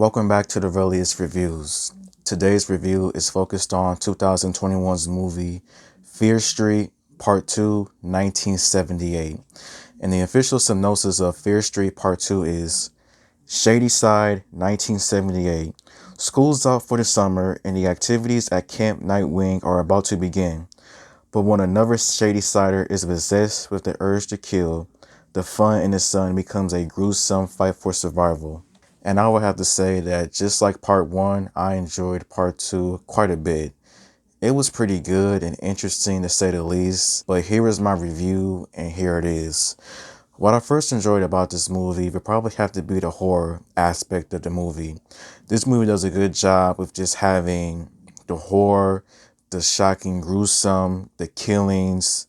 Welcome back to the Relius Reviews. Today's review is focused on 2021's movie Fear Street Part 2, 1978. And the official synopsis of Fear Street Part 2 is Shady Side, 1978. School's out for the summer and the activities at Camp Nightwing are about to begin. But when another Shady Sider is possessed with the urge to kill, the fun in the sun becomes a gruesome fight for survival. And I would have to say that just like part 1, I enjoyed part 2 quite a bit. It was pretty good and interesting to say the least, but here is my review and here it is. What I first enjoyed about this movie would probably have to be the horror aspect of the movie. This movie does a good job with just having the horror, the shocking, gruesome, the killings,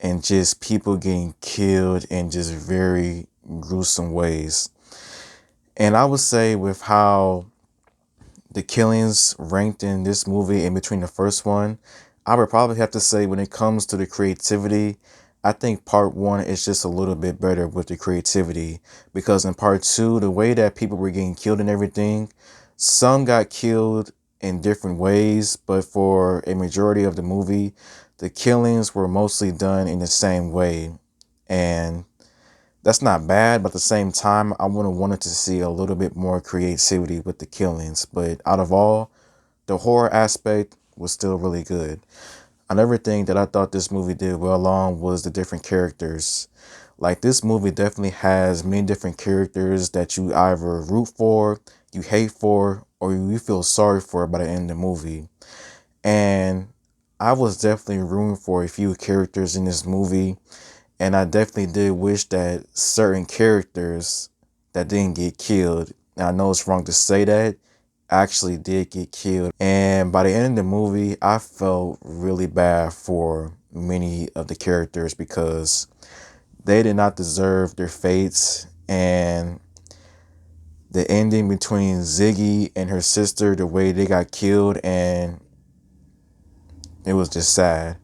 and just people getting killed in just very gruesome ways. And I would say with how the killings ranked in this movie in between the first one, I would probably have to say when it comes to the creativity, I think part 1 is just a little bit better with the creativity. Because in part 2, the way that people were getting killed and everything, some got killed in different ways, but for a majority of the movie, the killings were mostly done in the same way. And that's not bad, but at the same time, I would have wanted to see a little bit more creativity with the killings. But out of all, the horror aspect was still really good. Another thing that I thought this movie did well on was the different characters. Like, this movie definitely has many different characters that you either root for, you hate for, or you feel sorry for by the end of the movie. And I was definitely rooting for a few characters in this movie. And I definitely did wish that certain characters that didn't get killed, and I know it's wrong to say that, actually did get killed. And by the end of the movie, I felt really bad for many of the characters because they did not deserve their fates. And the ending between Ziggy and her sister, the way they got killed, and it was just sad.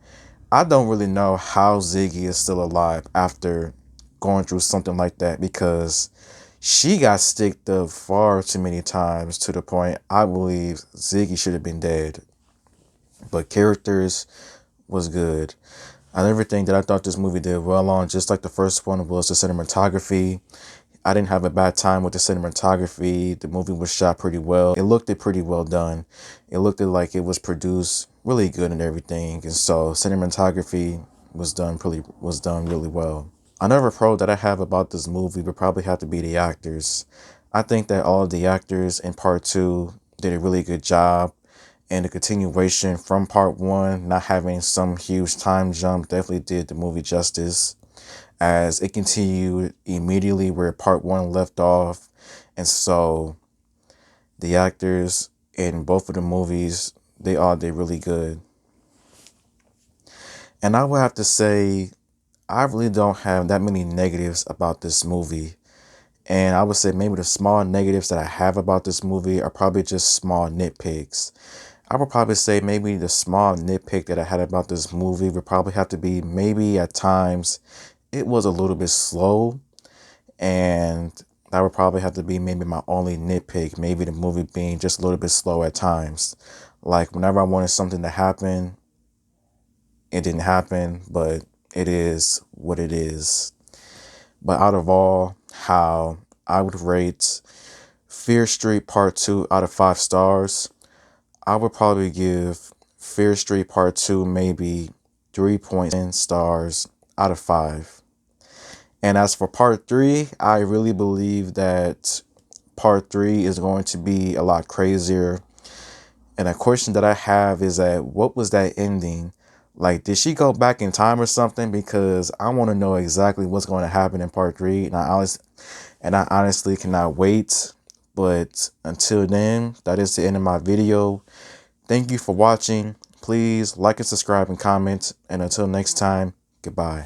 I don't really know how Ziggy is still alive after going through something like that because she got sticked up far too many times to the point I believe Ziggy should have been dead. But characters was good. And everything that I thought this movie did well on, just like the first one, was the cinematography. I didn't have a bad time with the cinematography. The movie was shot pretty well. It looked pretty well done. It looked like it was produced really good and everything. And so cinematography was done really well. Another pro that I have about this movie would probably have to be the actors. I think that all of the actors in part 2 did a really good job. And the continuation from part 1, not having some huge time jump, definitely did the movie justice, as it continued immediately where part 1 left off. And so the actors in both of the movies, they all did really good. And I would have to say, I really don't have that many negatives about this movie. And I would say maybe the small negatives that I have about this movie are probably just small nitpicks. I would probably say maybe the small nitpick that I had about this movie would probably have to be maybe at times it was a little bit slow, and that would probably have to be maybe my only nitpick, maybe the movie being just a little bit slow at times. Like whenever I wanted something to happen, it didn't happen, but it is what it is. But out of all, how I would rate Fear Street Part 2 out of 5 stars, I would probably give Fear Street Part 2 maybe 3.10 stars out of 5. And as for part 3, I really believe that part 3 is going to be a lot crazier. And a question that I have is that what was that ending? Like, did she go back in time or something? Because I want to know exactly what's going to happen in part 3. And I honestly cannot wait. But until then, that is the end of my video. Thank you for watching. Please like and subscribe and comment. And until next time, goodbye.